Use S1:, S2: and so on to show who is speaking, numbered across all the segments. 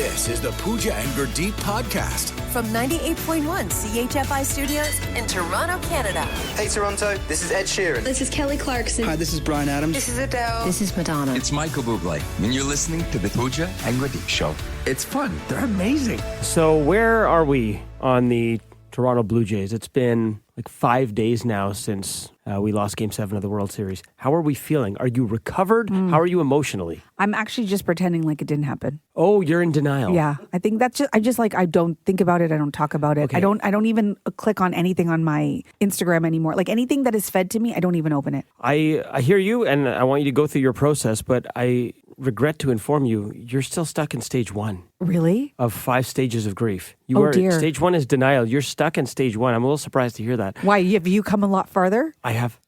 S1: This is the Pooja and Gurdeep podcast.
S2: From 98.1 CHFI Studios in Toronto, Canada.
S3: Hey Toronto, this is Ed Sheeran.
S4: This is Kelly Clarkson.
S5: Hi, this is Bryan Adams.
S2: This is Adele.
S6: This is Madonna.
S7: It's Michael Bublé, and you're listening to the Pooja and Gurdeep Show. It's fun. They're amazing.
S8: So where are we on the Toronto Blue Jays? It's been like 5 days now since we lost Game 7 of the World Series. How are we feeling? Are you recovered? How are you emotionally?
S6: I'm actually just pretending like it didn't happen.
S8: Oh, you're in denial.
S6: Yeah, I think that's just, I don't think about it. I don't talk about it.
S8: Okay.
S6: I don't even click on anything on my Instagram anymore. Like anything that is fed to me, I don't even open it.
S8: I hear you, and I want you to go through your process, but I regret to inform you, you're still stuck in stage 1.
S6: Really?
S8: Of 5 stages of grief.
S6: Dear.
S8: Stage 1 is denial. You're stuck in stage 1. I'm a little surprised to hear that.
S6: Why? Have you come a lot farther?
S8: I have.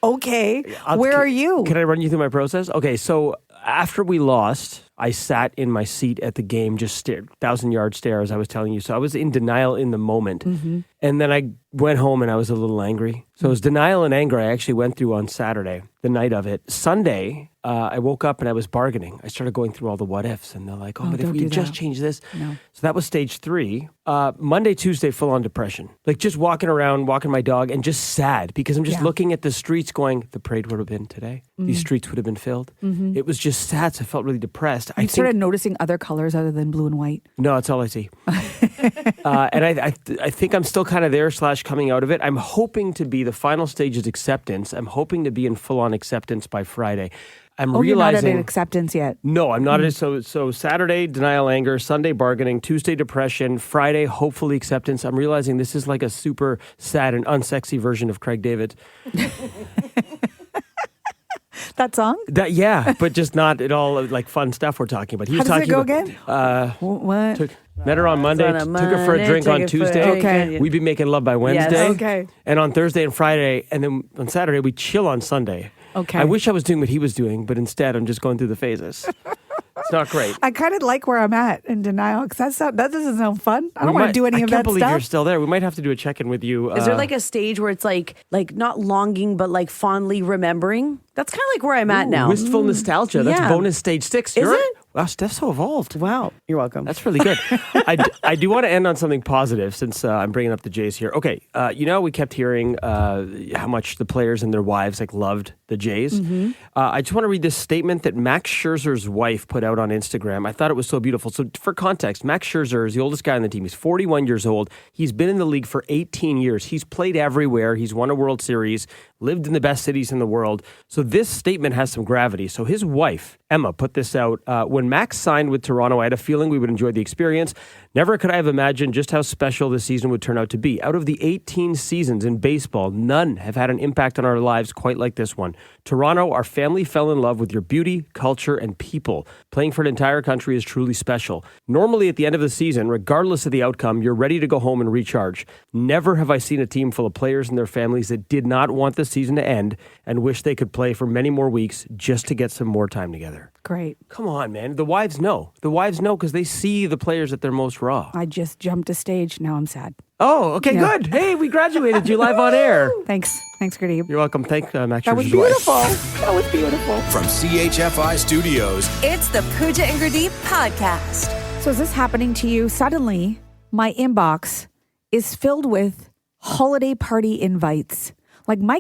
S6: Okay. Where are you?
S8: Can I run you through my process? Okay, so after we lost, I sat in my seat at the game, just stared, 1,000-yard stare, as I was telling you. So I was in denial in the moment. Mm-hmm. And then I went home and I was a little angry. So it was denial and anger I actually went through on Saturday, the night of it. Sunday, I woke up and I was bargaining. I started going through all the what ifs, and they're like, but if we just change this.
S6: No.
S8: So that was stage 3. Monday, Tuesday, full on depression. Like just walking around, walking my dog, and just sad because I'm just looking at the streets going, the parade would have been today. Mm-hmm. These streets would have been filled. Mm-hmm. It was just sad. So I felt really depressed.
S6: I started noticing other colors other than blue and white.
S8: No, that's all I see. And I think I'm still kind of there / coming out of it. I'm hoping to be, the final stage is acceptance. I'm hoping to be in full-on acceptance by Friday. I'm realizing...
S6: You're not at an acceptance yet?
S8: No, I'm not. So Saturday, denial, anger. Sunday, bargaining. Tuesday, depression. Friday, hopefully acceptance. I'm realizing this is like a super sad and unsexy version of Craig David.
S6: That song?
S8: But just not at all like fun stuff we're talking about. How
S6: does it go again?
S8: What? Met her on Monday, took her for a drink on Tuesday.
S6: Okay.
S8: We'd be making love by Wednesday.
S6: Yes. Okay.
S8: And on Thursday and Friday, and then on Saturday, we chill on Sunday.
S6: Okay.
S8: I wish I was doing what he was doing, but instead I'm just going through the phases. It's not great.
S6: I kind of like where I'm at in denial because that doesn't sound fun. I don't want to do any of that stuff.
S8: I can't believe you're still there. We might have to do a check-in with you.
S4: Is there like a stage where it's like not longing, but like fondly remembering? That's kind of like where I'm at now.
S8: Wistful nostalgia. That's bonus stage 6.
S4: Is it?
S8: Wow, Steph's so evolved.
S4: Wow. You're welcome.
S8: That's really good. I do want to end on something positive since I'm bringing up the Jays here. Okay, we kept hearing how much the players and their wives loved the Jays. Mm-hmm. I just want to read this statement that Max Scherzer's wife put out on Instagram. I thought it was so beautiful. So for context, Max Scherzer is the oldest guy on the team. He's 41 years old. He's been in the league for 18 years. He's played everywhere. He's won a World Series, lived in the best cities in the world. So this statement has some gravity. So his wife, Emma, put this out. When Max signed with Toronto, I had a feeling we would enjoy the experience. Never could I have imagined just how special this season would turn out to be. Out of the 18 seasons in baseball, none have had an impact on our lives quite like this one. Toronto, our family fell in love with your beauty, culture, and people. Playing for an entire country is truly special. Normally, at the end of the season, regardless of the outcome, you're ready to go home and recharge. Never have I seen a team full of players and their families that did not want the season to end and wish they could play for many more weeks just to get some more time together.
S6: Great.
S8: Come on, man. The wives know. The wives know because they see the players at their most raw.
S6: I just jumped a stage. Now I'm sad.
S8: Oh, okay, good. Hey, we graduated you live on air.
S6: Thanks, Gurdeep.
S8: You're welcome. Thank Max.
S6: That was beautiful. That was beautiful.
S1: From CHFI Studios,
S2: it's the Pooja and Gurdeep podcast.
S6: So is this happening to you? Suddenly, my inbox is filled with holiday party invites. Like my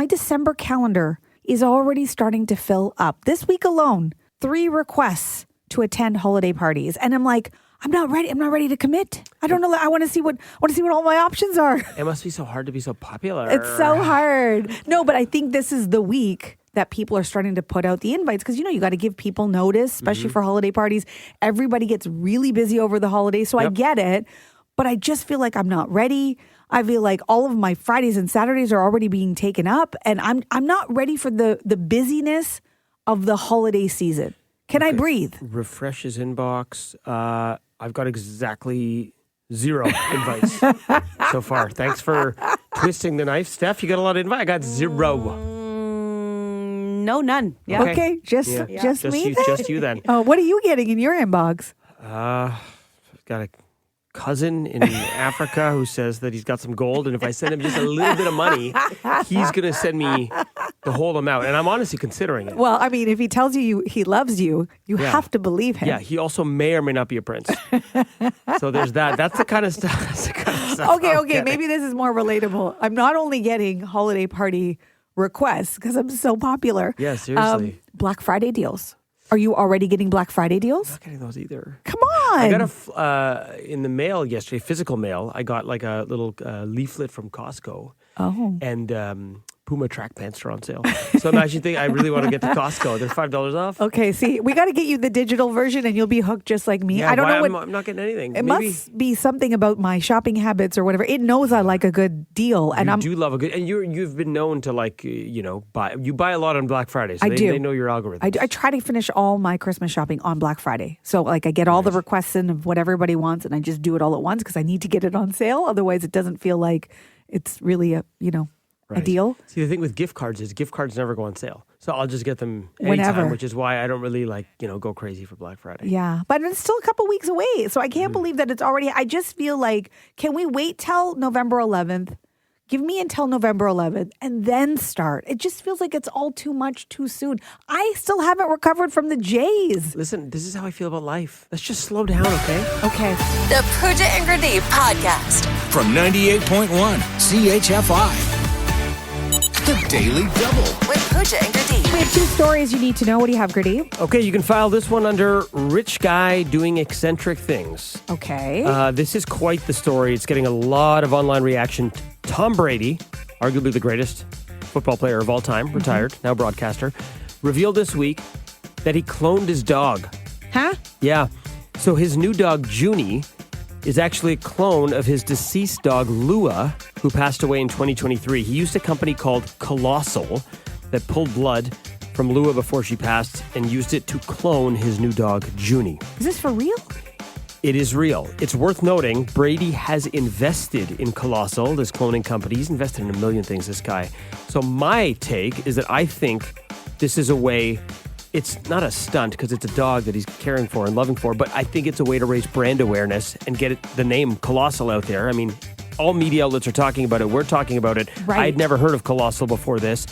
S6: December calendar is already starting to fill up. This week alone, 3 requests to attend holiday parties. And I'm like, I'm not ready. I'm not ready to commit. I don't know. I want to see what all my options are.
S8: It must be so hard to be so popular.
S6: It's so hard. No, but I think this is the week that people are starting to put out the invites because, you got to give people notice, especially for holiday parties. Everybody gets really busy over the holidays. So I get it, but I just feel like I'm not ready. I feel like all of my Fridays and Saturdays are already being taken up, and I'm not ready for the busyness of the holiday season. Can I breathe?
S8: Refresh his inbox. I've got exactly 0 invites so far. Thanks for twisting the knife. Steph, you got a lot of invites. I got 0.
S4: No, none.
S6: Yeah. Okay, just me
S8: you,
S6: then?
S8: Just you then.
S6: What are you getting in your inbox?
S8: Got a cousin in Africa who says that he's got some gold, and if I send him just a little bit of money, he's going to send me the whole amount. And I'm honestly considering it.
S6: Well, I mean, if he tells you he loves you, you have to believe him.
S8: Yeah, he also may or may not be a prince. So there's that. That's the kind of stuff.
S6: Okay. Maybe this is more relatable. I'm not only getting holiday party requests because I'm so popular.
S8: Yeah, seriously.
S6: Black Friday deals. Are you already getting Black Friday deals?
S8: I'm not getting those either.
S6: Come on.
S8: I got in the mail yesterday, physical mail. I got like a little leaflet from Costco.
S6: Oh.
S8: And Puma track pants are on sale. So imagine I really want to get to Costco. They're $5 off.
S6: Okay, see, we got to get you the digital version and you'll be hooked just like me.
S8: Yeah,
S6: I don't know what...
S8: I'm not getting anything.
S6: It must be something about my shopping habits or whatever. It knows I like a good deal. And
S8: I do love a good... And you've been known to buy a lot on Black Friday. So
S6: I do.
S8: They know your algorithm.
S6: I try to finish all my Christmas shopping on Black Friday. So I get all the requests in of what everybody wants and I just do it all at once because I need to get it on sale. Otherwise, it doesn't feel like it's really a deal.
S8: See, the thing with gift cards is gift cards never go on sale. So I'll just get them anytime,
S6: whenever,
S8: which is why I don't really go crazy for Black Friday.
S6: Yeah, but it's still a couple weeks away. So I can't believe that it's already, I just feel like, can we wait till November 11th? Give me until November 11th and then start. It just feels like it's all too much too soon. I still haven't recovered from the Jays.
S8: Listen, this is how I feel about life. Let's just slow down, okay?
S6: Okay.
S2: The Pooja and Gurdeep podcast.
S1: From 98.1 CHFI. The Daily Double.
S2: With Pooja and Gurdeep.
S6: We have two stories you need to know. What do you have, Gurdeep?
S8: Okay, you can file this one under rich guy doing eccentric things.
S6: Okay.
S8: This is quite the story. It's getting a lot of online reaction. Tom Brady, arguably the greatest football player of all time, retired, now broadcaster, revealed this week that he cloned his dog.
S6: Huh?
S8: Yeah. So his new dog, Junie, is actually a clone of his deceased dog, Lua, who passed away in 2023. He used a company called Colossal that pulled blood from Lua before she passed and used it to clone his new dog, Junie.
S6: Is this for real?
S8: It is real. It's worth noting, Brady has invested in Colossal, this cloning company. He's invested in a million things, this guy. So my take is that I think this is a way, it's not a stunt because it's a dog that he's caring for and loving for, but I think it's a way to raise brand awareness and get the name Colossal out there. I mean, all media outlets are talking about it. We're talking about it.
S6: Right.
S8: I'd never heard of Colossal before this.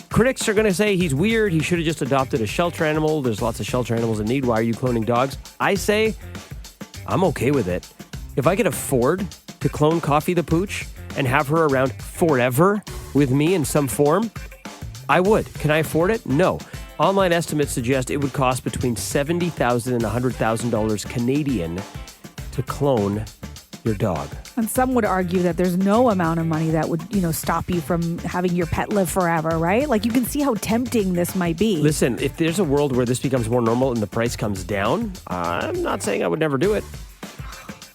S8: Critics are going to say he's weird. He should have just adopted a shelter animal. There's lots of shelter animals in need. Why are you cloning dogs? I say I'm okay with it. If I could afford to clone Coffee the Pooch and have her around forever with me in some form, I would. Can I afford it? No. Online estimates suggest it would cost between $70,000 and $100,000 Canadian to clone your dog.
S6: And some would argue that there's no amount of money that would, stop you from having your pet live forever, right? Like you can see how tempting this might be.
S8: Listen, if there's a world where this becomes more normal and the price comes down, I'm not saying I would never do it.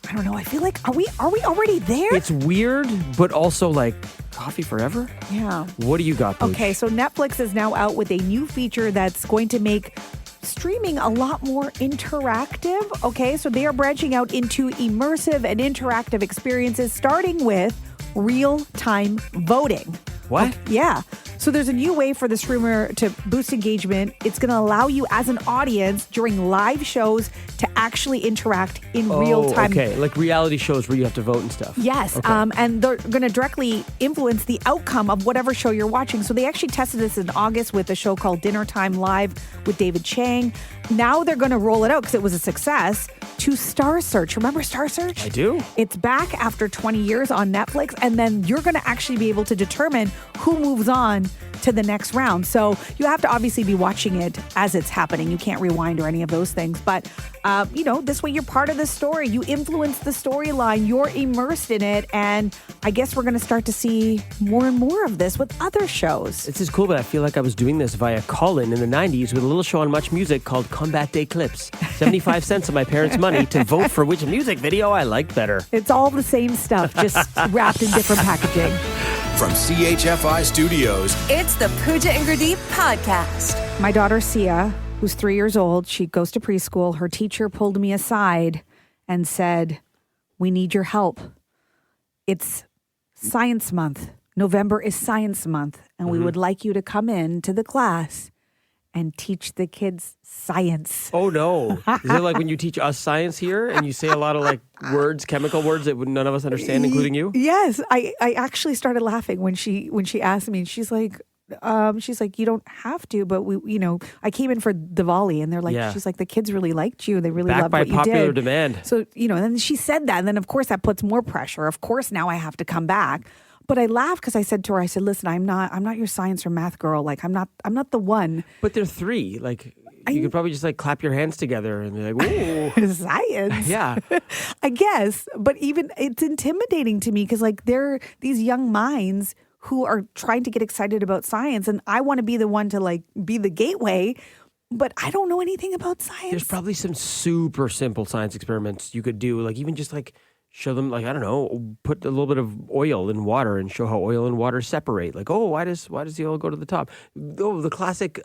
S6: I don't know. I feel like, are we already there?
S8: It's weird, but also like coffee forever?
S6: Yeah.
S8: What do you got, Pooch?
S6: Okay, so Netflix is now out with a new feature that's going to make streaming a lot more interactive. Okay, so they are branching out into immersive and interactive experiences, starting with real-time voting.
S8: What?
S6: Okay, yeah. So there's a new way for the streamer to boost engagement. It's going to allow you as an audience during live shows to actually interact in real time.
S8: Okay, like reality shows where you have to vote and stuff.
S6: Yes,
S8: Okay.
S6: And they're going to directly influence the outcome of whatever show you're watching. So they actually tested this in August with a show called Dinner Time Live with David Chang. Now they're going to roll it out because it was a success to Star Search. Remember Star Search?
S8: I do.
S6: It's back after 20 years on Netflix, and then you're going to actually be able to determine who moves on to the next round. So you have to obviously be watching it as it's happening. You can't rewind or any of those things. But, this way you're part of the story. You influence the storyline. You're immersed in it. And I guess we're going to start to see more and more of this with other shows.
S8: This is cool, but I feel like I was doing this via call-in in the 90s with a little show on Much Music called Combat Day Clips. 75 cents of my parents' money to vote for which music video I liked better.
S6: It's all the same stuff, just wrapped in different packaging.
S1: From CHFI Studios,
S2: It's the Pooja and Gurdeep podcast.
S6: My daughter, Sia, who's 3 years old, she goes to preschool. Her teacher pulled me aside and said, "We need your help. It's Science Month. November is Science Month, and we would like you to come in to the class and teach the kids science.
S8: Oh no! Is it like when you teach us science here and you say a lot of like words, chemical words that none of us understand, including you?
S6: Yes, I actually started laughing when she asked me. She's like, you don't have to, but I came in for Diwali, and they're like,
S8: Yeah.
S6: she's like, the kids really liked you. They really
S8: Backed
S6: loved
S8: by
S6: what you did.
S8: popular demand.
S6: So, and then she said that, and then of course that puts more pressure. Of course now I have to come back. But I laughed because I said to her, listen, I'm not your science or math girl. Like I'm not the one.
S8: But they're 3. Like you could probably just like clap your hands together and be like, "Ooh,
S6: Science.
S8: yeah."
S6: I guess, but even it's intimidating to me because like they're these young minds who are trying to get excited about science, and I want to be the one to like be the gateway, but I don't know anything about science.
S8: There's probably some super simple science experiments you could do, like even just like show them, like, I don't know, put a little bit of oil in water and show how oil and water separate. Like, oh, why does the oil go to the top? Oh, the classic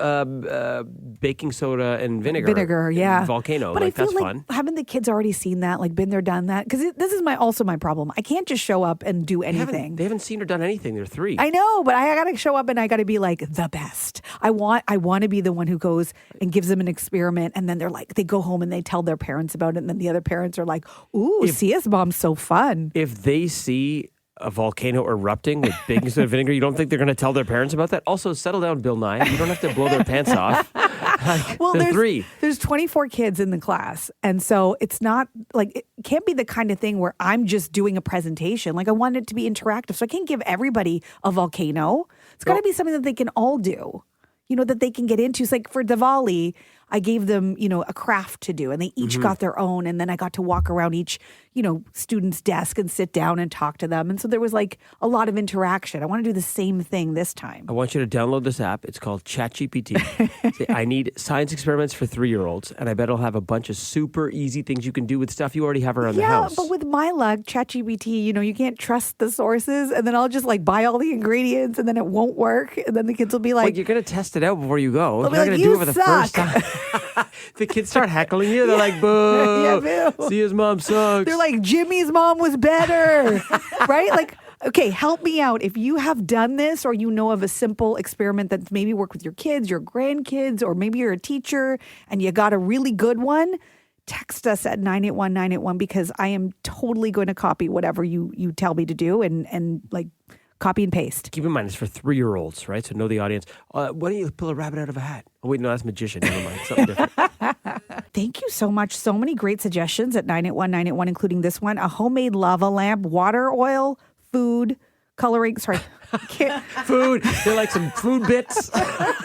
S8: baking soda and vinegar.
S6: Yeah.
S8: Volcano.
S6: But
S8: Like,
S6: I feel
S8: that's
S6: like
S8: fun.
S6: haven't the kids already seen that? Like been there, done that? Because this is also my problem. I can't just show up and do anything.
S8: They haven't seen or done anything. They're 3.
S6: I know, but I got to show up and I got to be like the best. I want to be the one who goes and gives them an experiment, and then they're like, they go home and they tell their parents about it, and then the other parents are like, "Ooh, CS Mom's so fun."
S8: If they see a volcano erupting with baking soda and vinegar, you don't think they're going to tell their parents about that? Also, settle down, Bill Nye. You don't have to blow their pants off. Like,
S6: Well,
S8: they're
S6: there's
S8: 3.
S6: There's 24 kids in the class, and so it's not like it can't be the kind of thing where I'm just doing a presentation. Like I want it to be interactive, so I can't give everybody a volcano. It's got to be something that they can all do. That they can get into. It's like for Diwali, I gave them, a craft to do, and they each got their own. And then I got to walk around each, student's desk and sit down and talk to them. And so there was like a lot of interaction. I want to do the same thing this time.
S8: I want you to download this app. It's called ChatGPT. Say, I need science experiments for 3-year-olds, and I bet it'll have a bunch of super easy things you can do with stuff you already have around the house.
S6: Yeah, but with my luck, ChatGPT, you can't trust the sources, and then I'll just like buy all the ingredients, and then it won't work, and then the kids will be like,
S8: Well, you're going to test it out before you go.
S6: They'll
S8: You're
S6: be
S8: not
S6: like,
S8: going to do
S6: "You
S8: it for the
S6: suck."
S8: first time. The kids start heckling you. They're like, boo.
S6: Yeah, boo.
S8: See, his mom sucks.
S6: They're like, Jimmy's mom was better, right? Like, okay, help me out. If you have done this, or you know of a simple experiment that's maybe worked with your kids, your grandkids, or maybe you're a teacher and you got a really good one, text us at 981-981, because I am totally going to copy whatever you tell me to do and like copy and paste.
S8: Keep in mind, it's for 3-year-olds, right? So know the audience. Why don't you pull a rabbit out of a hat? Oh, wait, no, that's magician. Never mind. Something different.
S6: Thank you so much. So many great suggestions at 981-981, including this one: a homemade lava lamp, water, oil, food, coloring. Sorry.
S8: Food. They're like some food bits.
S6: Perhaps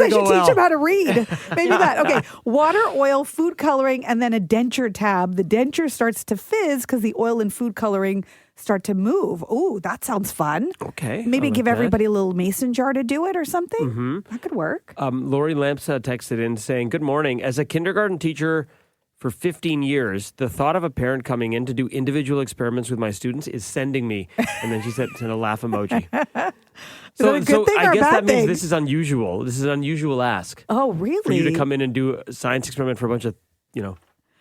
S6: I should teach them how to read. Maybe that. Okay. Water, oil, food coloring, and then a denture tab. The denture starts to fizz because the oil and food coloring start to move. Ooh, that sounds fun.
S8: Okay.
S6: Maybe
S8: I like
S6: give
S8: that.
S6: everybody a little mason jar to do it or something. That could work.
S8: Lori Lampsa texted in saying, good morning. As a kindergarten teacher for 15 years, the thought of a parent coming in to do individual experiments with my students is sending me. And then she sent a laugh emoji.
S6: Is that a good thing or
S8: I
S6: a
S8: guess
S6: bad
S8: that means
S6: thing?
S8: this is unusual. This is an unusual ask.
S6: Oh, really?
S8: For you to come in and do a science experiment for a bunch of,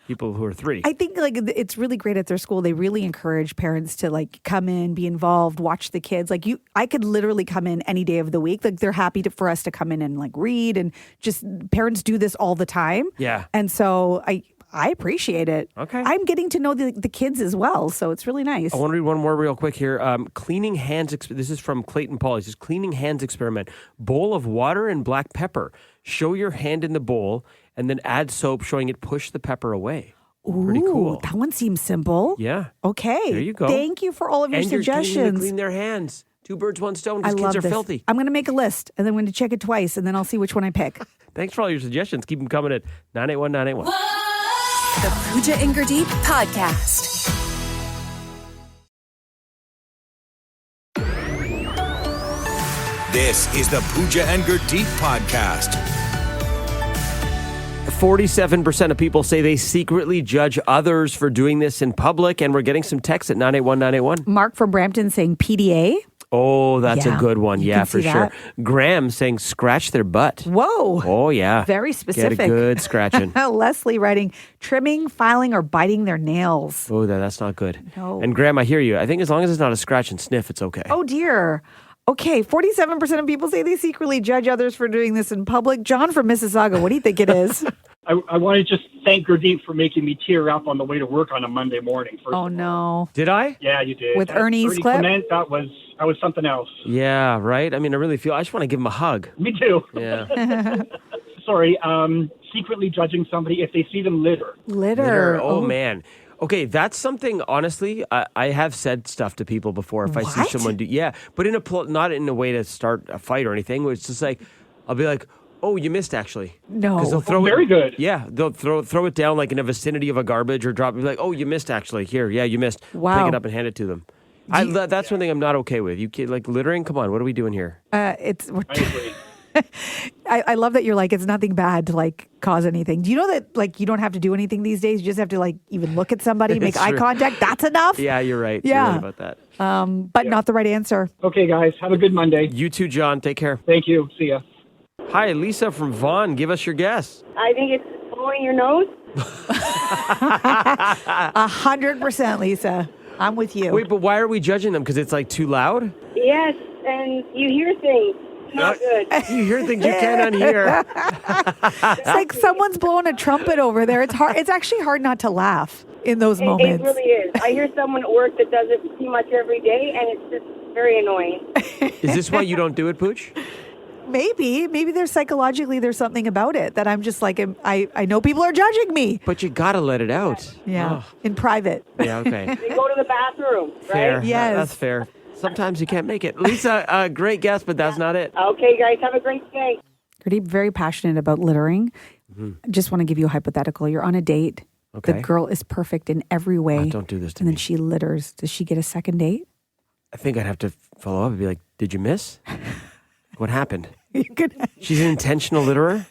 S8: people who are 3.
S6: I think like it's really great at their school. They really encourage parents to like come in, be involved, watch the kids. Like I could literally come in any day of the week. Like they're happy for us to come in and like read, and just parents do this all the time.
S8: Yeah.
S6: And so I appreciate it.
S8: Okay.
S6: I'm getting to know the kids as well, so it's really nice.
S8: I want to read one more real quick here. Cleaning hands. This is from Clayton Paul. He says, cleaning hands experiment. Bowl of water and black pepper. Show your hand in the bowl and then add soap, showing it push the pepper away. Pretty cool.
S6: That one seems simple.
S8: Yeah.
S6: Okay.
S8: There you go.
S6: Thank you for all of your
S8: And you're getting them to
S6: suggestions.
S8: clean their hands. 2 birds, 1 stone,
S6: I
S8: because
S6: love
S8: kids are
S6: this.
S8: filthy.
S6: I'm going to make a list, and then I'm going to check it twice, and then I'll see which one I pick.
S8: Thanks for all your suggestions. Keep them coming at 981-981.
S2: The Pooja and Gurdeep Podcast.
S1: This is the Pooja and Gurdeep Podcast.
S8: 47% of people say they secretly judge others for doing this in public, and we're getting some texts at 981-981.
S6: Mark from Brampton saying PDA.
S8: Oh, that's
S6: Yeah,
S8: a good one.
S6: you
S8: Yeah,
S6: can
S8: for
S6: see
S8: sure.
S6: that.
S8: Graham saying scratch their butt.
S6: Whoa.
S8: Oh, yeah.
S6: Very specific.
S8: Get a good scratching.
S6: Leslie writing trimming, filing, or biting their nails.
S8: Oh, that's not good.
S6: No.
S8: And Graham, I hear you. I think as long as it's not a scratch and sniff, it's okay.
S6: Oh, dear. Okay, 47% of people say they secretly judge others for doing this in public. John from Mississauga, what do you think it is?
S5: I want to just thank Gurdeep for making me tear up on the way to work on a Monday morning.
S6: Oh, no.
S8: Did I?
S5: Yeah, you did.
S6: With Ernie's
S5: Ernie
S6: clip?
S5: Clement, that was something else.
S8: Yeah, right? I mean, I really feel, I just want to give him a hug.
S5: Me too.
S8: Yeah.
S5: Sorry, secretly judging somebody if they see them litter.
S6: Litter.
S8: Oh, man. Okay, that's something, honestly, I have said stuff to people before if I see
S6: What?
S8: someone do, yeah, but not in a way to start a fight or anything. It's just like, I'll be like, oh, you missed actually.
S6: No.
S8: 'Cause they'll throw
S5: Very
S8: it,
S5: good.
S8: Yeah, they'll throw it down like in a vicinity of a garbage or drop it. Be like, oh, you missed actually. Here, yeah, you missed.
S6: Wow.
S8: Pick it up and hand it to them. That's one thing I'm not okay with. You kid, like littering. Come on, what are we doing here?
S5: I agree.
S6: I love that you're like, it's nothing bad to like cause anything. Do you know that like you don't have to do anything these days? You just have to like even look at somebody, make
S8: It's
S6: eye
S8: true.
S6: contact. That's enough.
S8: Yeah, you're right.
S6: Yeah.
S8: You're right about that.
S6: But not the right answer.
S5: Okay, guys, have a good Monday.
S8: You too, John. Take care.
S5: Thank you. See ya.
S8: Hi, Lisa from Vaughan. Give us your guess.
S9: I think it's blowing your nose.
S6: 100%, Lisa. I'm with you.
S8: Wait, but why are we judging them? Because it's like too loud?
S9: Yes, and you hear things. Not good.
S8: You hear things you can't unhear.
S6: It's like someone's blowing a trumpet over there. It's hard. It's actually hard not to laugh in those
S9: It
S6: moments.
S9: really is. I hear someone at work that does it pretty much every day, and it's just very annoying.
S8: Is this why you don't do it, Pooch?
S6: Maybe there's psychologically there's something about it that I'm just like I know people are judging me.
S8: But you gotta let it out.
S6: Yeah, in private.
S8: Yeah, okay.
S9: They go to the bathroom, right?
S8: Fair.
S6: Yes.
S8: That's fair. Sometimes you can't make it. Lisa, great guess, but that's not it.
S9: Okay, guys, have a great day.
S6: Gurdeep, very passionate about littering. I just want to give you a hypothetical. You're on a date.
S8: Okay.
S6: The girl is perfect in every way.
S8: Oh, don't do this to
S6: And
S8: me.
S6: then she litters. Does she get a second date?
S8: I think I'd have to follow up and be like, did you miss? What happened? She's an intentional litterer?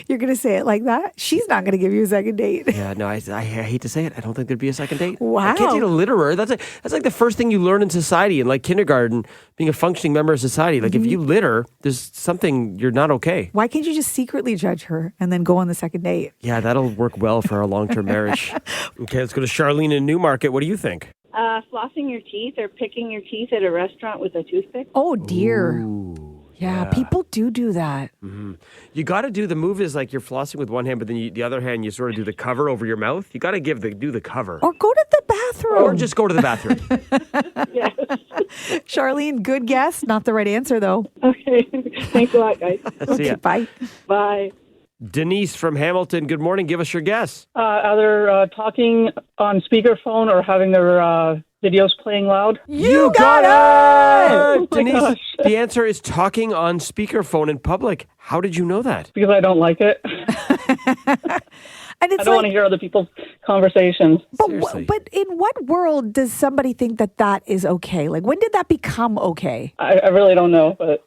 S6: You're gonna say it like that? She's not gonna give you a second date.
S8: Yeah, no, I hate to say it. I don't think there'd be a second date.
S6: Wow.
S8: I can't date a litterer. That's like the first thing you learn in society, in like kindergarten, being a functioning member of society. Like if you litter, there's something, you're not okay.
S6: Why can't you just secretly judge her and then go on the second date?
S8: Yeah, that'll work well for our long-term marriage. Okay, let's go to Charlene in Newmarket. What do you think?
S9: Flossing your teeth or picking your teeth at a restaurant with a toothpick.
S6: Oh dear. Yeah,
S8: yeah.
S6: people do that.
S8: You got to do the move is like you're flossing with one hand, but then the other hand you sort of do the cover over your mouth. You got to do the cover,
S6: Or go to the bathroom.
S8: or just go to the bathroom.
S9: Yes.
S6: Charlene, good guess. Not the right answer though.
S9: Okay. Thanks a lot, guys.
S8: See ya.
S6: Bye.
S9: Bye.
S8: Denise from Hamilton. Good morning. Give us your guess.
S5: Either talking on speakerphone or having their videos playing loud.
S6: You got it!
S8: it! Denise, the answer is talking on speakerphone in public. How did you know that?
S5: Because I don't like it.
S6: And it's
S5: I don't want to hear other people's conversations.
S8: Seriously.
S6: but in what world does somebody think that is okay? Like, when did that become okay?
S5: I really don't know, but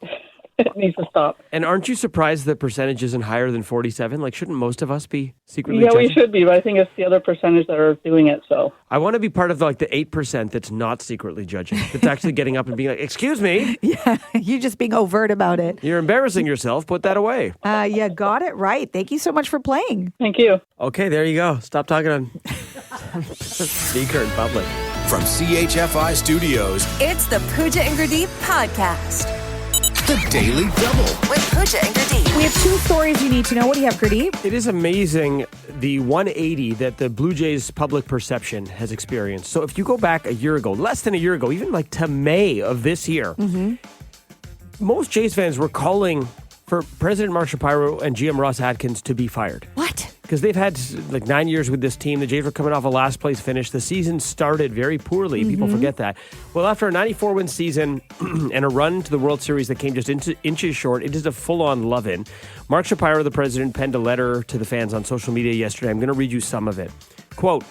S5: it needs to stop.
S8: And aren't you surprised the percentage isn't higher than 47? Like, shouldn't most of us be secretly
S5: Yeah, we
S8: judging?
S5: should be, but I think it's the other percentage that are doing it, so.
S8: I want to be part of the 8% that's not secretly judging. That's actually getting up and being like, excuse me,
S6: Yeah, you just being overt about it.
S8: you're embarrassing yourself. Put that away.
S6: You got it right. Thank you so much for playing.
S5: Thank you.
S8: Okay, there you go. Stop talking on speaker in public.
S1: From CHFI Studios,
S2: It's the Pooja and Gurdeep podcast
S1: the Daily Double.
S2: with Pooja and Gurdeep.
S6: We have two stories you need to know. What do you have, Gurdeep?
S8: It is amazing the 180 that the Blue Jays public perception has experienced. So if you go back a year ago, less than a year ago, even like to May of this year, most Jays fans were calling for President Mark Shapiro and GM Ross Atkins to be fired.
S6: What?
S8: Because they've had like 9 years with this team. The Jays were coming off a last place finish. The season started very poorly. People forget that. Well, after a 94-win season and a run to the World Series that came just inches short, it is a full-on love-in. Mark Shapiro, the president, penned a letter to the fans on social media yesterday. I'm going to read you some of it. Quote,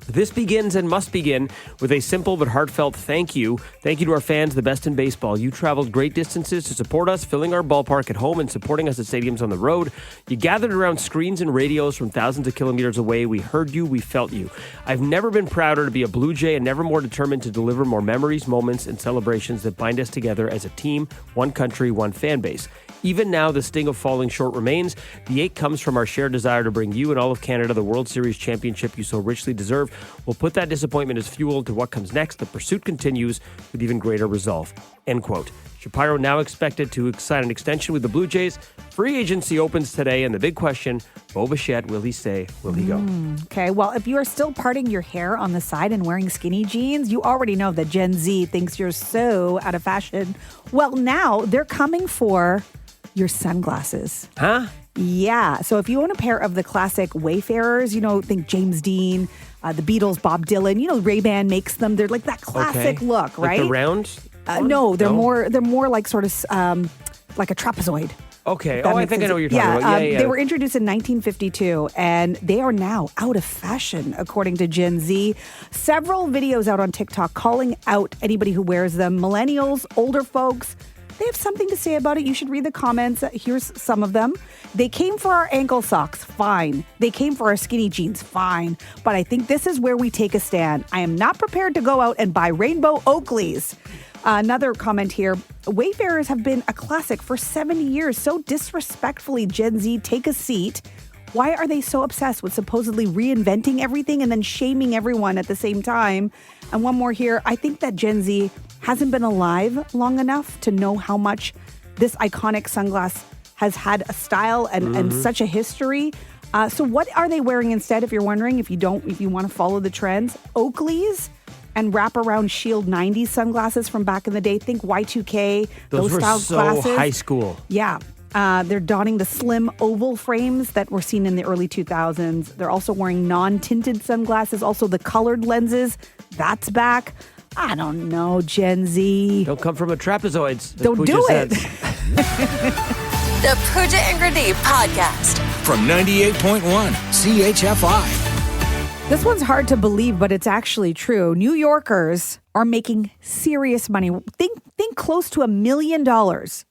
S8: "This begins and must begin with a simple but heartfelt thank you. Thank you to our fans, the best in baseball. You traveled great distances to support us, filling our ballpark at home and supporting us at stadiums on the road. You gathered around screens and radios from thousands of kilometers away. We heard you, we felt you. I've never been prouder to be a Blue Jay and never more determined to deliver more memories, moments, and celebrations that bind us together as a team, one country, one fan base. Even now, the sting of falling short remains. The ache comes from our shared desire to bring you and all of Canada the World Series championship you so richly deserve. We'll put that disappointment as fuel to what comes next. The pursuit continues with even greater resolve." end quote. Shapiro now expected to sign an extension with the Blue Jays. Free agency opens today, and the big question, Bo Bichette, will he stay? Will he go?
S6: Okay, well, if you are still parting your hair on the side and wearing skinny jeans, you already know that Gen Z thinks you're so out of fashion. Well, now they're coming for your sunglasses.
S8: Huh?
S6: Yeah, so if you own a pair of the classic Wayfarers, think James Dean, the Beatles, Bob Dylan, Ray-Ban makes them. They're like that classic look, right?
S8: Like the round?
S6: No, they're more like sort of like a trapezoid.
S8: Okay. Oh, I think I know what you're talking about. Yeah.
S6: They were introduced in 1952, and they are now out of fashion, according to Gen Z. Several videos out on TikTok calling out anybody who wears them. Millennials, older folks, they have something to say about it. You should read the comments. Here's some of them. They came for our ankle socks. Fine. They came for our skinny jeans. Fine. But I think this is where we take a stand. I am not prepared to go out and buy rainbow Oakleys. Another comment here. Wayfarers have been a classic for 70 years. So disrespectfully, Gen Z, take a seat. Why are they so obsessed with supposedly reinventing everything and then shaming everyone at the same time? And one more here. I think that Gen Z hasn't been alive long enough to know how much this iconic sunglass has had a style and such a history. So what are they wearing instead, if you're wondering, if you want to follow the trends? Oakleys and wraparound Shield 90s sunglasses from back in the day. Think Y2K, those
S8: were
S6: style
S8: so
S6: glasses.
S8: high school.
S6: Yeah. They're donning the slim oval frames that were seen in the early 2000s. They're also wearing non-tinted sunglasses, also the colored lenses. That's back. I don't know, Gen Z.
S8: Don't come from a trapezoids.
S6: Don't do it.
S2: The Pooja and Gurdeep podcast.
S1: From 98.1 CHFI.
S6: This one's hard to believe, but it's actually true. New Yorkers are making serious money. Think close to $1 million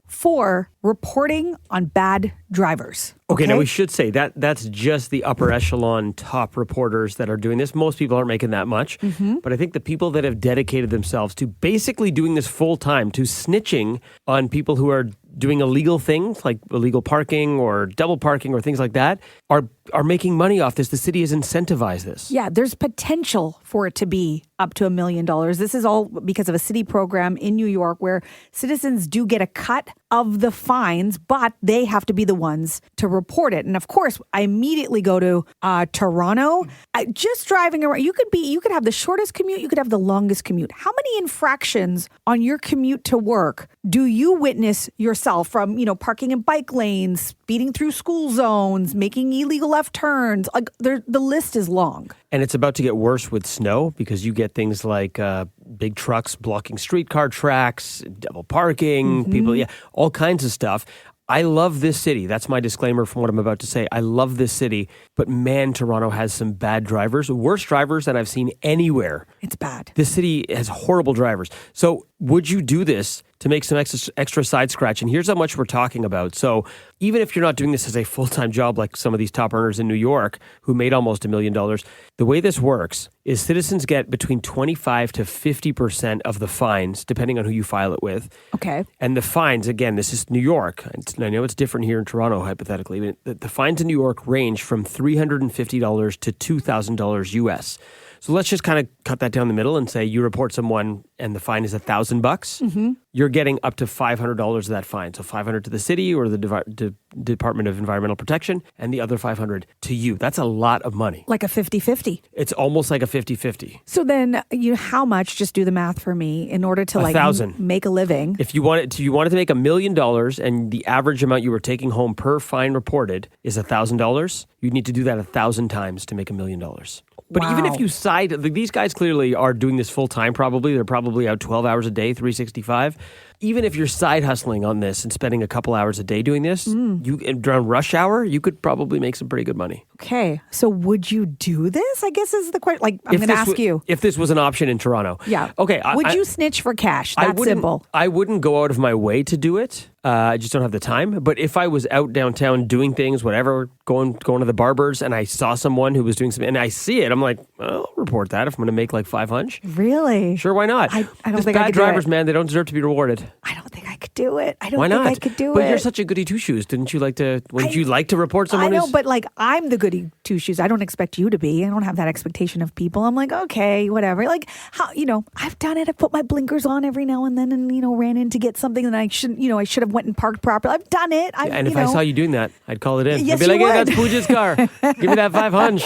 S6: for reporting on bad drivers.
S8: Okay, now we should say that's just the upper echelon top reporters that are doing this. Most people aren't making that much. But I think the people that have dedicated themselves to basically doing this full time, to snitching on people who are doing illegal things like illegal parking or double parking or things like that, are making money off this. The city has incentivized this.
S6: Yeah, there's potential for it to be up to $1 million. This is all because of a city program in New York where citizens do get a cut of the fines, but they have to be the ones to report it. And of course, I immediately go to Toronto. Just driving around, you could have the shortest commute, you could have the longest commute. How many infractions on your commute to work do you witness yourself from, parking in bike lanes, speeding through school zones, making illegal left turns? Like the list is long.
S8: And it's about to get worse with snow because you get things like big trucks blocking streetcar tracks, double parking, people, all kinds of stuff. I love this city. That's my disclaimer from what I'm about to say. I love this city, but man, Toronto has some bad drivers, worse drivers than I've seen anywhere.
S6: It's bad.
S8: This city has horrible drivers. So would you do this to make some extra side scratch? And here's how much we're talking about. So even if you're not doing this as a full-time job like some of these top earners in New York who made almost $1 million, the way this works is citizens get between 25 to 50% of the fines, depending on who you file it with.
S6: Okay.
S8: And the fines, again, this is New York. I know it's different here in Toronto, hypothetically. But the fines in New York range from $350 to $2,000 US. So let's just kind of cut that down the middle and say you report someone and the fine is $1,000. You're getting up to $500 of that fine. So $500 to the city or the Department of Environmental Protection and the other $500 to you. That's a lot of money.
S6: Like a 50-50.
S8: It's almost like a 50-50.
S6: So then how much, just do the math for me, in order to make a living?
S8: If you wanted to make $1 million and the average amount you were taking home per fine reported is $1,000, you'd need to do that 1,000 times to make $1 million. But even if you these guys clearly are doing this full time probably. They're probably out 12 hours a day, 365. Even if you're side hustling on this and spending a couple hours a day doing this, around rush hour, you could probably make some pretty good money.
S6: Okay. So would you do this? I guess is the question. Like, I'm going to ask you.
S8: If this was an option in Toronto.
S6: Yeah.
S8: Okay.
S6: Would you snitch for cash? That's simple.
S8: I wouldn't go out of my way to do it. I just don't have the time. But if I was out downtown doing things, whatever, going to the barbers, and I saw someone who was doing something, and I see it, I'm like, I'll report that if I'm going to make like $500.
S6: Really?
S8: Sure, why not?
S6: I don't think I
S8: bad
S6: could
S8: drivers,
S6: do it.
S8: man, they don't deserve to be rewarded.
S6: I don't think I could do it. I don't
S8: Why
S6: think
S8: not?
S6: I could do
S8: But
S6: it.
S8: you're such a goody two shoes. Wouldn't you like to report someone?
S6: I know,
S8: who's-
S6: but like I'm the goody two shoes. I don't expect you to be. I don't have that expectation of people. I'm like, okay, whatever. Like how I've done it. I've put my blinkers on every now and then, and ran in to get something that I shouldn't. I should have went and parked properly. I've done it.
S8: and if I saw you doing that, I'd call it in.
S6: Yes,
S8: I'd be like,
S6: you
S8: hey,
S6: would.
S8: that's Pooja's car. Give me that 500.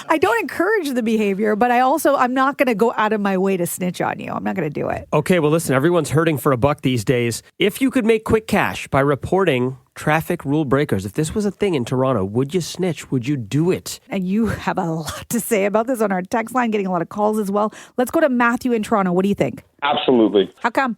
S6: I don't encourage the behavior, but I'm not going to go out of my way to snitch on you. I'm not going to do it.
S8: Okay, well, listen, everyone's hurting for a buck these days. If you could make quick cash by reporting traffic rule breakers, if this was a thing in Toronto, would you snitch? Would you do it?
S6: And you have a lot to say about this on our text line, getting a lot of calls as well. Let's go to Matthew in Toronto. What do you think?
S10: Absolutely.
S6: How come?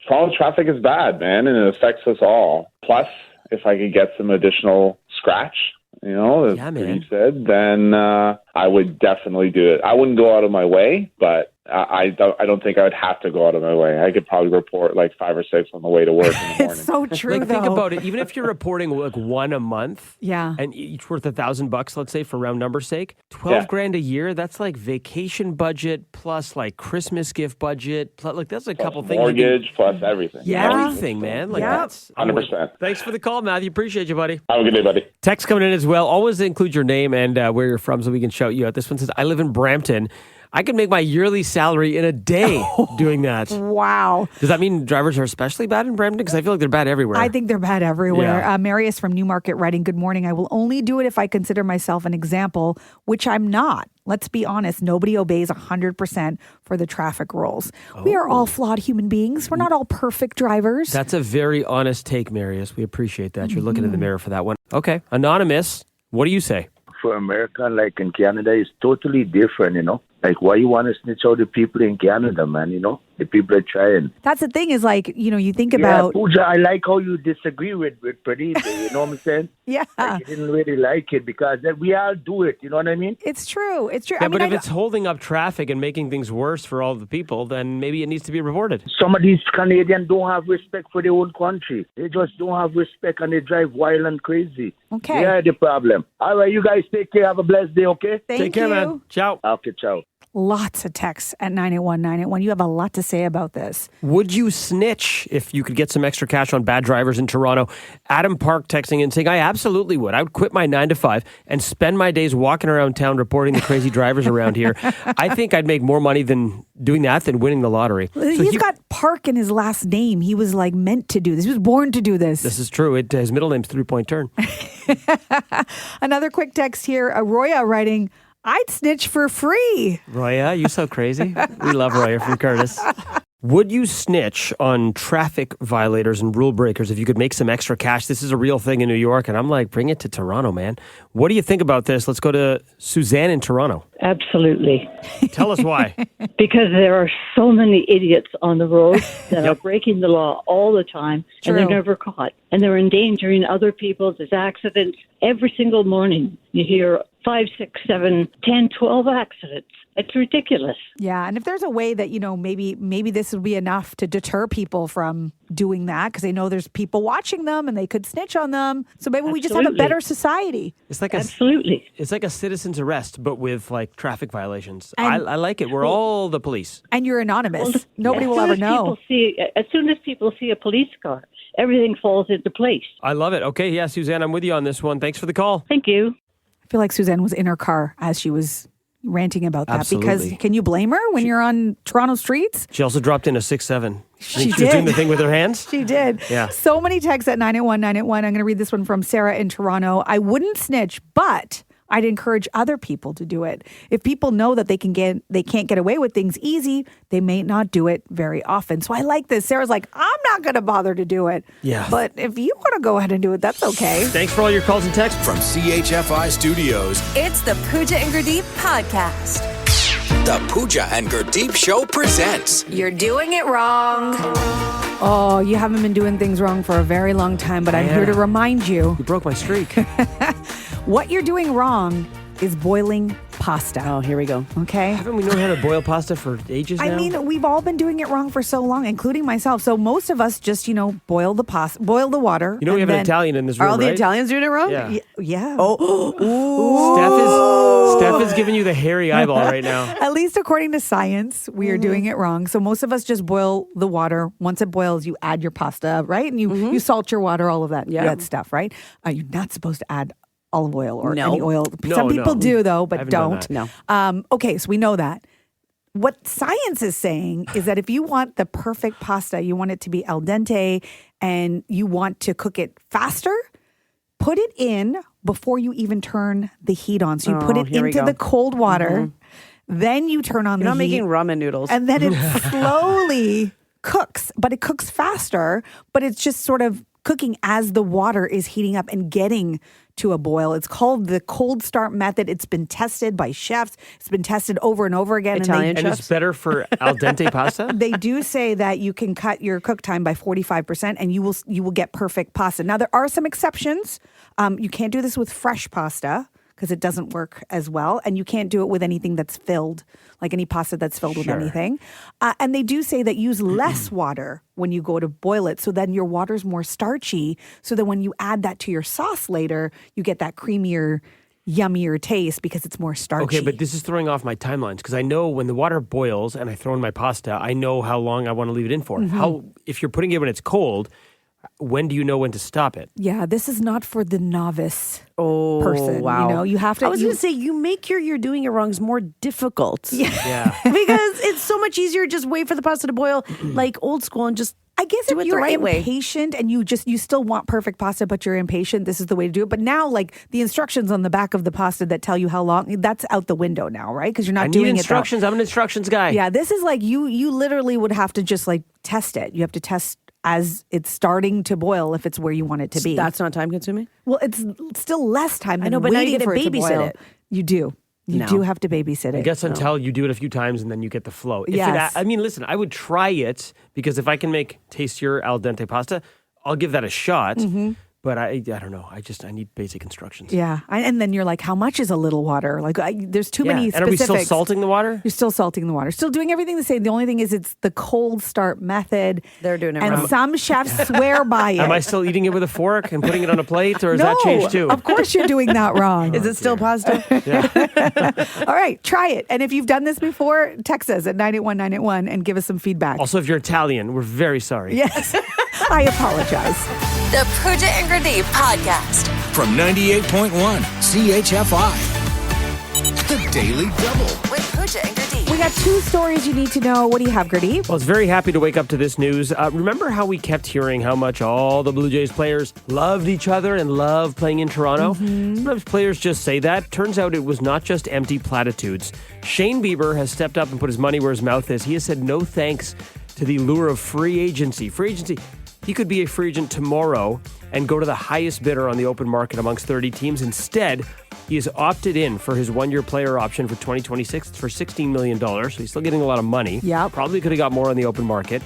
S10: Toronto traffic is bad, man, and it affects us all. Plus, if I could get some additional scratch, as you said, then I would definitely do it. I wouldn't go out of my way, but I don't think I would have to go out of my way. I could probably report like 5 or 6 on the way to work in the morning.
S6: It's so true,
S8: Like, think about it. Even if you're reporting like one a month,
S6: Yeah.
S8: and each worth $1,000, let's say, for round number's sake, 12 grand a year. That's like vacation budget plus like Christmas gift budget. Plus, like that's a couple things.
S10: Mortgage plus everything.
S6: Yeah.
S8: Everything, man. Like
S6: Yeah.
S8: that's
S10: 100%.
S8: Thanks for the call, Matthew. Appreciate you, buddy.
S10: Have a good day, buddy.
S8: Text coming in as well. Always include your name and where you're from so we can shout you out. This one says, I live in Brampton. I could make my yearly salary in a day doing that.
S6: Wow.
S8: Does that mean drivers are especially bad in Brampton? Because I feel like they're bad everywhere.
S6: I think they're bad everywhere.
S8: Yeah.
S6: Marius from Newmarket writing, good morning. I will only do it if I consider myself an example, which I'm not. Let's be honest. Nobody obeys 100% for the traffic rules. We are all flawed human beings. We're not all perfect drivers.
S8: That's a very honest take, Marius. We appreciate that. You're looking in the mirror for that one. Okay. Anonymous, what do you say?
S11: For America, like in Canada, is totally different, Like, why you want to snitch out the people in Canada, man, The people are trying.
S6: That's the thing is like, you think about...
S11: Pooja, I like how you disagree with Pradeep, you know what I'm saying?
S6: Yeah.
S11: Like, you didn't really like it because we all do it, you know what I mean?
S6: It's true. It's true.
S8: Yeah, but if it's holding up traffic and making things worse for all the people, then maybe it needs to be reported.
S11: Some of these Canadians don't have respect for their own country. They just don't have respect and they drive wild and crazy.
S6: Okay.
S11: Yeah, the problem. All right, you guys take care. Have a blessed day, okay?
S8: Take care, man. Ciao.
S11: Okay, ciao.
S6: Lots of texts at 981-981. You have a lot to say about this.
S8: Would you snitch if you could get some extra cash on bad drivers in Toronto? Adam Park texting in saying, I absolutely would. I would quit my 9 to 5 and spend my days walking around town reporting the crazy drivers around here. I think I'd make more money than doing that than winning the lottery.
S6: He's got Park in his last name. He was like meant to do this. He was born to do this.
S8: This is true. His middle name's 3-point turn.
S6: Another quick text here. Roya writing, I'd snitch for free.
S8: Roya, you so crazy. We love Roya from Curtis. Would you snitch on traffic violators and rule breakers if you could make some extra cash? This is a real thing in New York, and I'm like, bring it to Toronto, man. What do you think about this? Let's go to Suzanne in Toronto.
S12: Absolutely.
S8: Tell us why.
S12: Because there are so many idiots on the road that are breaking the law all the time, and they're never caught. And they're endangering other people. There's accidents. Every single morning you hear 5, 6, 7, 10, 12 accidents. It's ridiculous.
S6: Yeah, and if there's a way that, maybe this would be enough to deter people from doing that because they know there's people watching them and they could snitch on them. So maybe we just have a better society.
S8: It's like
S12: Absolutely.
S8: It's like a citizen's arrest, but with like traffic violations. I like it. We're all the police.
S6: And you're anonymous. Nobody will ever know.
S12: As soon as people see a police car, everything falls into place.
S8: I love it. Okay, yeah, Suzanne, I'm with you on this one. Thanks for the call.
S12: Thank you.
S6: I feel like Suzanne was in her car as she was ranting about that.
S8: Absolutely.
S6: Because can you blame her when you're on Toronto streets?
S8: She also dropped in a 6'7".
S6: She
S8: was
S6: did.
S8: doing the thing with her hands.
S6: She did.
S8: Yeah.
S6: So many texts at 981-981. I'm going to read this one from Sarah in Toronto. I wouldn't snitch, but I'd encourage other people to do it. If people know that they can't get away with things easy, they may not do it very often. So I like this. Sarah's like, I'm not going to bother to do it.
S8: Yeah.
S6: But if you want to go ahead and do it, that's okay.
S8: Thanks for all your calls and texts.
S1: From CHFI Studios,
S2: It's the Pooja and Gurdeep podcast.
S1: the Pooja and Gurdeep Show presents.
S2: You're doing it wrong.
S6: Oh, you haven't been doing things wrong for a very long time, but I'm here to remind you.
S8: You broke my streak.
S6: What you're doing wrong is boiling pasta.
S4: Oh, here we go.
S6: Okay.
S8: Haven't we known how to boil pasta for ages now?
S6: I mean, we've all been doing it wrong for so long, including myself. So most of us just, boil the pasta, boil the water.
S8: You know, we have an Italian in this room,
S4: Are all the
S8: right?
S4: Italians doing it wrong?
S8: Yeah.
S6: Yeah.
S8: Steph is giving you the hairy eyeball right now.
S6: At least according to science, we are doing it wrong. So most of us just boil the water. Once it boils, you add your pasta, right? And you salt your water, all of that stuff, right? You're not supposed to add olive oil or any oil. Some people do, though, but don't.
S4: No.
S6: Okay, so we know that. What science is saying is that if you want the perfect pasta, you want it to be al dente and you want to cook it faster, put it in before you even turn the heat on. So you put it into the cold water, then you turn on the heat.
S4: You're not making ramen noodles.
S6: And then it slowly cooks, but it cooks faster, but it's just sort of cooking as the water is heating up and getting to a boil. It's called the cold start method. It's been tested by chefs. It's been tested over and over again.
S4: Italian
S8: and it's better for al dente pasta?
S6: They do say that you can cut your cook time by 45% and you will get perfect pasta. Now, there are some exceptions. You can't do this with fresh pasta because it doesn't work as well. And you can't do it with anything that's filled, like any pasta that's filled with anything. And they do say that use less water when you go to boil it. So then your water's more starchy. So that when you add that to your sauce later, you get that creamier, yummier taste because it's more starchy.
S8: Okay, but this is throwing off my timelines because I know when the water boils and I throw in my pasta, I know how long I want to leave it in for. If you're putting it when it's cold, when do you know when to stop it?
S6: Yeah, this is not for the novice person.
S4: Wow.
S6: You have to.
S4: I was going to say, you make you're doing it wrongs more difficult.
S6: Yeah.
S4: Because it's so much easier to just wait for the pasta to boil like old school and just
S6: I guess
S4: do
S6: if
S4: it
S6: you're
S4: the right way.
S6: impatient and you still want perfect pasta, but you're impatient, this is the way to do it. But now, like the instructions on the back of the pasta that tell you how long, that's out the window now, right? Because you're not doing
S8: instructions. I'm an instructions guy.
S6: Yeah, this is like you literally would have to just like test it. You have to test as it's starting to boil if it's where you want it to be.
S4: That's not time consuming?
S6: Well, it's still less time than
S4: I know, but now you
S6: waiting
S4: get to
S6: for it to
S4: babysit
S6: boil.
S4: it.
S6: You do. You do have to babysit it.
S8: I guess until you do it a few times and then you get the flow.
S6: Yes.
S8: I mean, listen, I would try it because if I can make tastier al dente pasta, I'll give that a shot. But I don't know. I need basic instructions.
S6: Yeah. And then you're like, how much is a little water? Like, there's too many specifics.
S8: And are we still salting the water?
S6: You're still salting the water. Still doing everything the same. The only thing is it's the cold start method.
S4: They're doing it
S6: and
S4: wrong.
S6: some chefs swear by it.
S8: Am I still eating it with a fork and putting it on a plate, or has that changed too?
S6: Of course you're doing that wrong.
S4: Is it still pasta?
S6: All right, try it. And if you've done this before, text us at 981-981 and give us some feedback.
S8: Also, if you're Italian, we're very sorry.
S6: Yes, I apologize.
S2: The Pooja and Gurdeep podcast.
S1: From 98.1 CHFI. The Daily Double.
S2: With Pooja and Gurdeep.
S6: We got two stories you need to know. What do you have, Gurdeep?
S8: Well, I was very happy to wake up to this news. Remember how we kept hearing how much all the Blue Jays players loved each other and loved playing in Toronto? Sometimes players just say that. Turns out it was not just empty platitudes. Shane Bieber has stepped up and put his money where his mouth is. He has said no thanks to the lure of free agency. Free agency. He could be a free agent tomorrow and go to the highest bidder on the open market amongst 30 teams. Instead, he has opted in for his one-year player option for 2026 for $16 million. So he's still getting a lot of money.
S6: Yeah.
S8: Probably could have got more on the open market.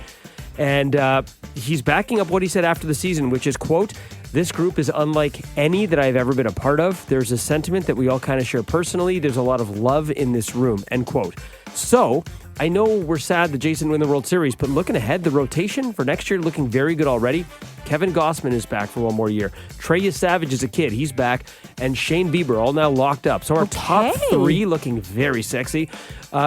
S8: And he's backing up what he said after the season, which is, quote, "This group is unlike any that I've ever been a part of. There's a sentiment that we all kind of share personally. There's a lot of love in this room," end quote. So I know we're sad that Jason win the World Series, but looking ahead, the rotation for next year looking very good already. Kevin Gossman is back for one more year. Trey Savage is a kid. He's back. And Shane Bieber all now locked up. So our top three looking very sexy.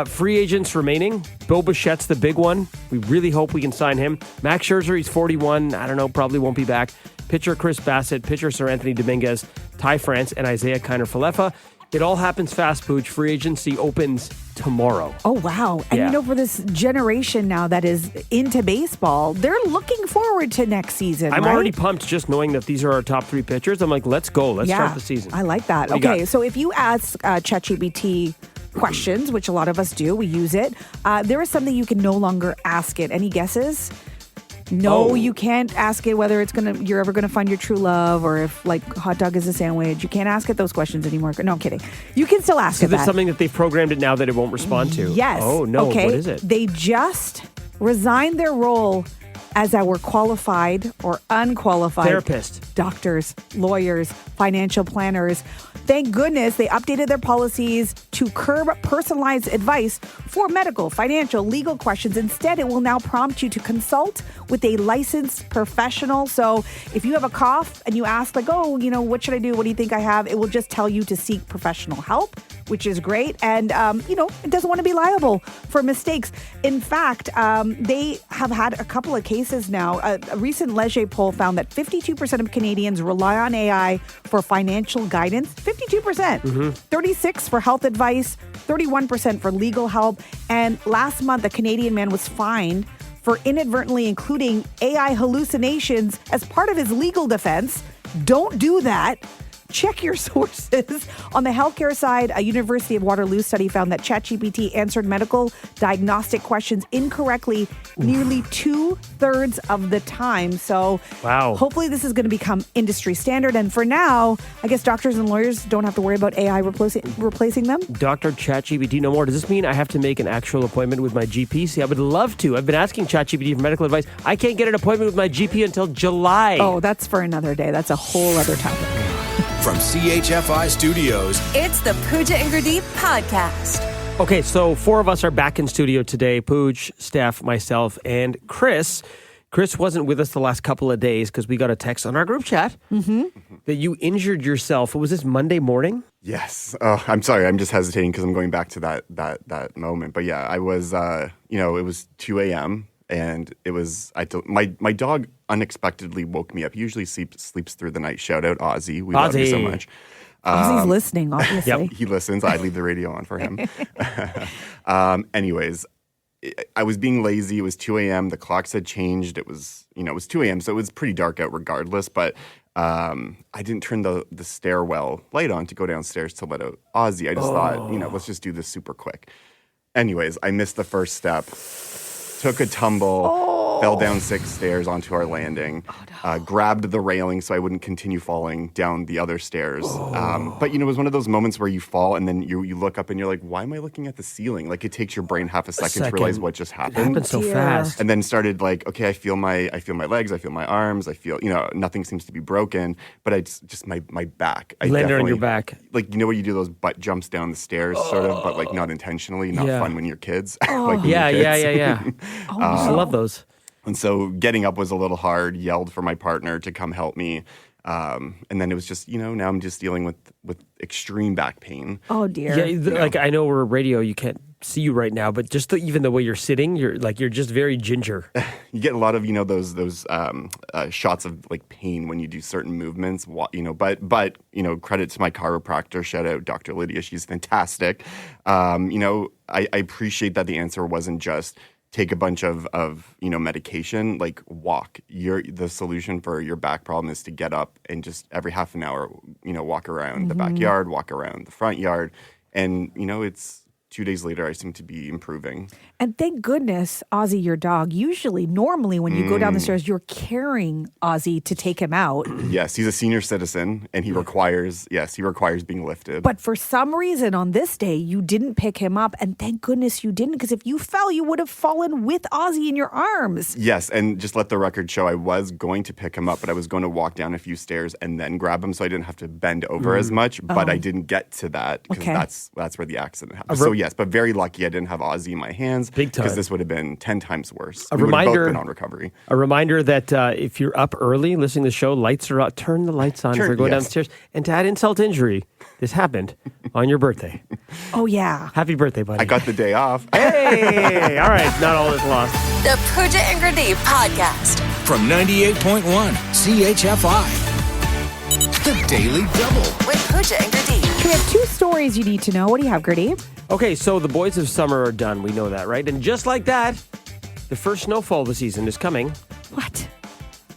S8: Free agents remaining. Bill Bichette's the big one. We really hope we can sign him. Max Scherzer, he's 41. I don't know, probably won't be back. Pitcher Chris Bassett, pitcher Sir Anthony Dominguez, Ty France, and Isaiah Kiner-Falefa. It all happens fast, Pooch. Free agency opens tomorrow.
S6: Oh, wow. And for this generation now that is into baseball, they're looking forward to next season.
S8: I'm
S6: right?
S8: already pumped just knowing that these are our top three pitchers. I'm like, let's go. Let's start the season.
S6: I like that.
S8: What do you
S6: Okay,
S8: got?
S6: so if you ask ChatGPT questions, which a lot of us do, we use it, there is something you can no longer ask it. Any guesses? No, you can't ask it whether you're ever gonna find your true love or if like hot dog is a sandwich. You can't ask it those questions anymore. No, I'm kidding. You can still ask
S8: So
S6: it
S8: there's
S6: that.
S8: something that they've programmed it now that it won't respond to.
S6: Yes.
S8: Oh, no.
S6: Okay.
S8: What is it?
S6: They just resigned their role as our qualified or unqualified
S8: Therapist,
S6: doctors, lawyers, financial planners. Thank goodness they updated their policies to curb personalized advice for medical, financial, legal questions. Instead, it will now prompt you to consult with a licensed professional. So if you have a cough and you ask like, oh, what should I do? What do you think I have? It will just tell you to seek professional help, which is great. And, it doesn't want to be liable for mistakes. In fact, they have had a couple of cases now. A recent Leger poll found that 52% of Canadians rely on AI for financial guidance. 52%. 36% for health advice, 31% for legal help. And last month, a Canadian man was fined for inadvertently including AI hallucinations as part of his legal defense. Don't do that. Check your sources. On the healthcare side, a University of Waterloo study found that ChatGPT answered medical diagnostic questions incorrectly nearly 2/3 of the time. So hopefully this is going to become industry standard. And for now, I guess doctors and lawyers don't have to worry about AI replacing them.
S8: Dr. ChatGPT no more. Does this mean I have to make an actual appointment with my GP? See, I would love to. I've been asking ChatGPT for medical advice. I can't get an appointment with my GP until July.
S6: Oh, that's for another day. That's a whole other topic.
S1: From CHFI Studios,
S2: It's the Pooja and Gurdeep podcast.
S8: Okay, so 4 of us are back in studio today. Pooj, Steph, myself, and Chris. Chris wasn't with us the last couple of days because we got a text on our group chat that you injured yourself. Was this Monday morning?
S13: Yes. I'm sorry. I'm just hesitating because I'm going back to that moment. But yeah, I was, it was 2 a.m. and it was, my dog unexpectedly woke me up. He usually sleeps through the night. Shout out Ozzy. We love you so much.
S6: Ozzy's listening, obviously.
S13: Yep, he listens. I leave the radio on for him. Anyways, I was being lazy. It was 2 a.m. The clocks had changed. It was 2 a.m. So it was pretty dark out regardless. But I didn't turn the stairwell light on to go downstairs to let out Ozzy. I just thought, let's just do this super quick. Anyways, I missed the first step. Took a tumble, fell down 6 stairs onto our landing, grabbed the railing so I wouldn't continue falling down the other stairs. But, it was one of those moments where you fall and then you look up and you're like, why am I looking at the ceiling? Like, it takes your brain half a second to realize what just happened.
S8: It happened so fast.
S13: And then started like, okay, I feel my legs, I feel my arms, I feel, nothing seems to be broken, but it's just my back. I
S8: landed on your back.
S13: Like, where you do those butt jumps down the stairs, sort of, but like not intentionally, not fun when you're kids. Like
S8: Yeah. I love those.
S13: And so getting up was a little hard, yelled for my partner to come help me. And then it was just, now I'm just dealing with extreme back pain.
S6: Oh, dear.
S8: Yeah, like I know we're radio, you can't see you right now, but just even the way you're sitting, you're just very ginger.
S13: You get a lot of, those shots of like pain when you do certain movements, but credit to my chiropractor, shout out Dr. Lydia, she's fantastic. I appreciate that the answer wasn't just take a bunch of medication, like walk. The solution for your back problem is to get up and just every half an hour, walk around the backyard, walk around the front yard. And, it's 2 days later, I seem to be improving.
S6: And thank goodness, Ozzy, your dog, normally when you go down the stairs, you're carrying Ozzy to take him out.
S13: Yes, he's a senior citizen and he requires being lifted.
S6: But for some reason on this day, you didn't pick him up. And thank goodness you didn't, because if you fell, you would have fallen with Ozzy in your arms.
S13: Yes, and just let the record show I was going to pick him up, but I was going to walk down a few stairs and then grab him so I didn't have to bend over as much. But I didn't get to that because that's where the accident happened. So yes, but very lucky I didn't have Ozzy in my hands.
S8: Big time.
S13: Because this would have been 10 times worse.
S8: We would have both
S13: been on recovery.
S8: A reminder that if you're up early listening to the show, lights are out. Turn the lights on if you're going downstairs. And to add insult to injury, this happened on your birthday.
S6: Oh, yeah.
S8: Happy birthday, buddy.
S13: I got the day off.
S8: Hey! All right, not all is lost.
S2: The Pooja and Gurdeep podcast.
S1: From 98.1 CHFI. The Daily Double.
S2: With Pooja and Gurdeep.
S6: We have 2 stories you need to know. What do you have, Gurdeep?
S8: Okay, so the boys of summer are done. We know that, right? And just like that, the first snowfall of the season is coming.
S6: What?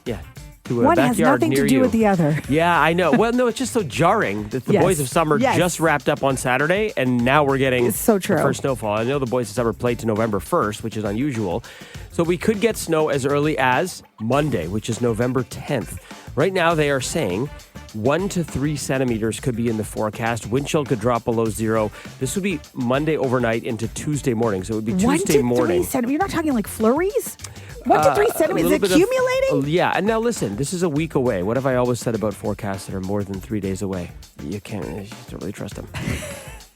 S8: Yeah. To a
S6: One has
S8: backyard
S6: nothing
S8: near
S6: to do
S8: you.
S6: with the other.
S8: Yeah, I know. Well, no, it's just so jarring that the boys of summer just wrapped up on Saturday, and now we're getting
S6: it's so true.
S8: the first snowfall. I know the boys of summer played to November 1st, which is unusual. So we could get snow as early as Monday, which is November 10th. Right now, they are saying 1 to 3 centimeters could be in the forecast. Wind chill could drop below 0. This would be Monday overnight into Tuesday morning. So it would be Tuesday morning.
S6: 1 to 3 centimeters. You're not talking like flurries? 1 to 3 centimeters. Is it accumulating?
S8: Yeah. And now listen, this is a week away. What have I always said about forecasts that are more than 3 days away? You don't really trust them.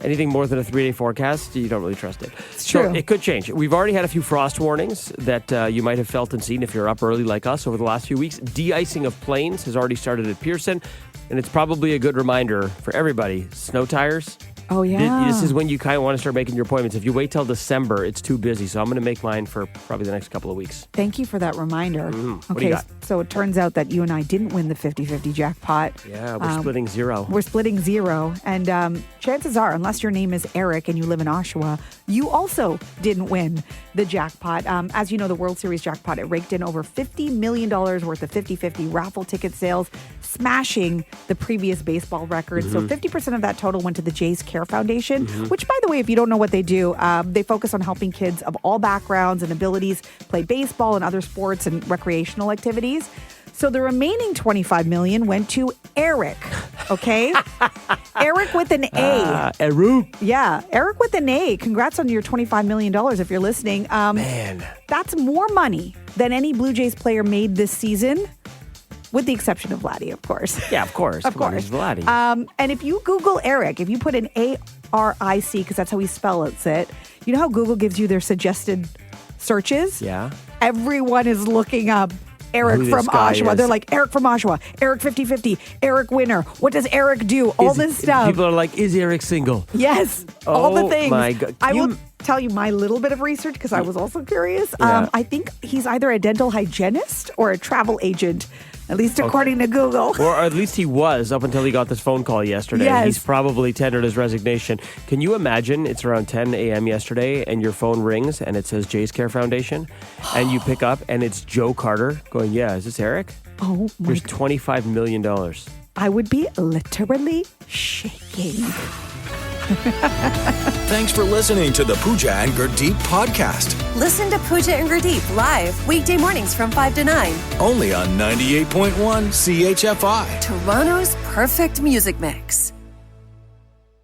S8: Anything more than a 3-day forecast, you don't really trust it.
S6: It's true.
S8: So it could change. We've already had a few frost warnings that you might have felt and seen if you're up early like us over the last few weeks. De-icing of planes has already started at Pearson, and it's probably a good reminder for everybody. Snow tires.
S6: Oh, yeah.
S8: This is when you kind of want to start making your appointments. If you wait till December, it's too busy. So I'm going to make mine for probably the next couple of weeks.
S6: Thank you for that reminder.
S8: What do you got?
S6: So it turns out that you and I didn't win the 50-50 jackpot.
S8: Yeah, we're splitting zero.
S6: We're splitting zero. And chances are, unless your name is Eric and you live in Oshawa, you also didn't win the jackpot. As you know, the World Series jackpot, it raked in over $50 million worth of 50-50 raffle ticket sales, smashing the previous baseball record. So 50% of that total went to the Jays Care Foundation, which, by the way, if you don't know what they do, they focus on helping kids of all backgrounds and abilities play baseball and other sports and recreational activities. So the remaining $25 million went to Eric, okay? Eric with an A.
S8: Eric.
S6: Yeah, Eric with an A. Congrats on your $25 million if you're listening.
S8: Man.
S6: That's more money than any Blue Jays player made this season, with the exception of Vladdy, of course.
S8: Yeah, of course.
S6: Of course.
S8: He's Vladdy.
S6: And if you Google Eric, if you put an A-R-I-C, because that's how he spells it, you know how Google gives you their suggested searches?
S8: Yeah.
S6: Everyone is looking up Eric
S8: Who
S6: from
S8: this guy
S6: Oshawa.
S8: is.
S6: They're like, Eric from Oshawa, Eric 50-50, Eric winner. What does Eric do? All this stuff.
S8: People are like, is Eric single?
S6: Yes, all the things.
S8: My God.
S6: I will tell you my little bit of research because I was also curious.
S8: Yeah.
S6: I think he's either a dental hygienist or a travel agent, at least according to Google.
S8: Or at least he was up until he got this phone call yesterday.
S6: Yes.
S8: He's probably tendered his resignation. Can you imagine it's around 10 a.m. yesterday and your phone rings and it says Jays Care Foundation and you pick up and it's Joe Carter going, yeah, is this Eric?
S6: Oh, my
S8: There's
S6: God.
S8: $25 million.
S6: I would be literally shaking.
S1: Thanks for listening to the Pooja and Gurdeep podcast.
S2: Listen to Pooja and Gurdeep live weekday mornings from 5 to 9.
S1: Only on 98.1 CHFI.
S2: Toronto's perfect music mix.